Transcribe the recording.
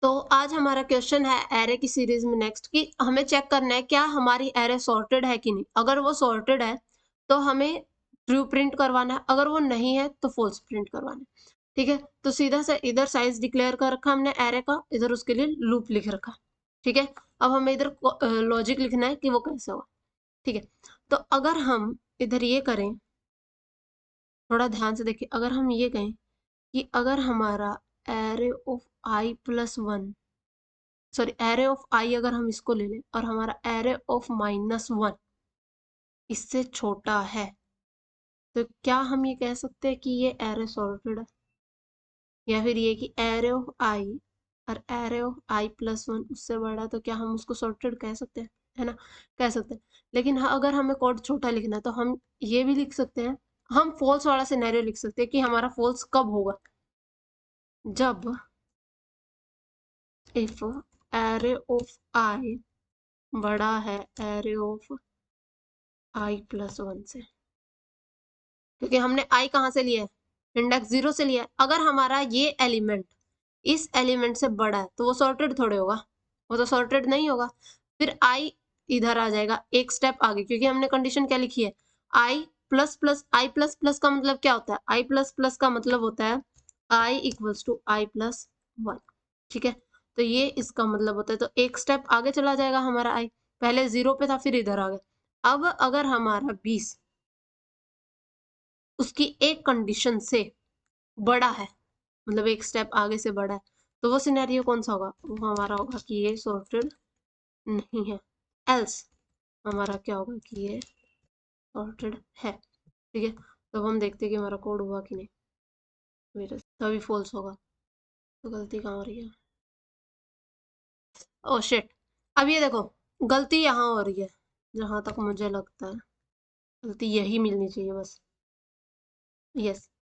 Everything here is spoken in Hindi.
तो आज हमारा क्वेश्चन है एरे की सीरीज में नेक्स्ट कि हमें चेक करना है क्या हमारी एरे सॉर्टेड है कि नहीं। अगर वो सॉर्टेड है तो हमें ट्रू प्रिंट करवाना है, अगर वो नहीं है तो फॉल्स प्रिंट करवाना है। ठीक है, तो सीधा से इधर साइज डिक्लेयर कर रखा हमने एरे का, इधर उसके लिए लूप लिख रखा। ठीक है, अब हमें इधर लॉजिक लिखना है कि वो कैसे होगा। ठीक है, तो अगर हम इधर ये करें, थोड़ा ध्यान से देखिए, अगर हम ये कहें कि अगर हमारा array of I plus one, sorry array of I अगर हम इसको ले लें और हमारा एरे ऑफ -1 इससे छोटा है, तो क्या हम ये कह सकते हैं कि ये एरे सॉर्टेड है? या फिर ये कि एरे ऑफ आई और array of I plus one उससे बड़ा है, तो क्या हम उसको सॉर्टेड कह सकते हैं? है ना, कह सकते हैं। लेकिन हाँ, अगर हमें कोड छोटा लिखना है तो हम ये भी लिख सकते हैं, हम फॉल्स वाला सिनेरियो लिख सकते हैं कि हमारा फॉल्स कब होगा, जब इफ एरे ऑफ आई बड़ा है array of I plus one से, क्योंकि हमने आई कहाँ से लिया है, इंडेक्स 0 से लिया है। अगर हमारा ये एलिमेंट इस एलिमेंट से बड़ा है तो वो सॉर्टेड थोड़े होगा, वो तो सॉर्टेड नहीं होगा। फिर आई इधर आ जाएगा एक स्टेप आगे, क्योंकि हमने कंडीशन क्या लिखी है, आई प्लस प्लस। आई प्लस प्लस का मतलब क्या होता है, आई प्लस प्लस का मतलब होता है I equals to I plus one. ठीक है, तो ये इसका मतलब होता है, तो एक स्टेप आगे चला जाएगा हमारा आई, पहले 0 पे था फिर इधर आ गया। अब अगर हमारा 20 उसकी एक कंडीशन से बड़ा है, मतलब एक स्टेप आगे से बड़ा है, तो वो सिनेरियो कौन सा होगा, वो हमारा होगा कि ये सॉर्टेड नहीं है। एल्स हमारा क्या होगा कि ये सॉर्टेड है। ठीक है, तो हम देखते हैं कि हमारा कोड हुआ कि नहीं, मेरे तभी फॉल्स होगा। तो गलती कहाँ हो रही है, ओह शिट। अब ये देखो, गलती यहाँ हो रही है, जहां तक मुझे लगता है गलती यही मिलनी चाहिए बस। यस,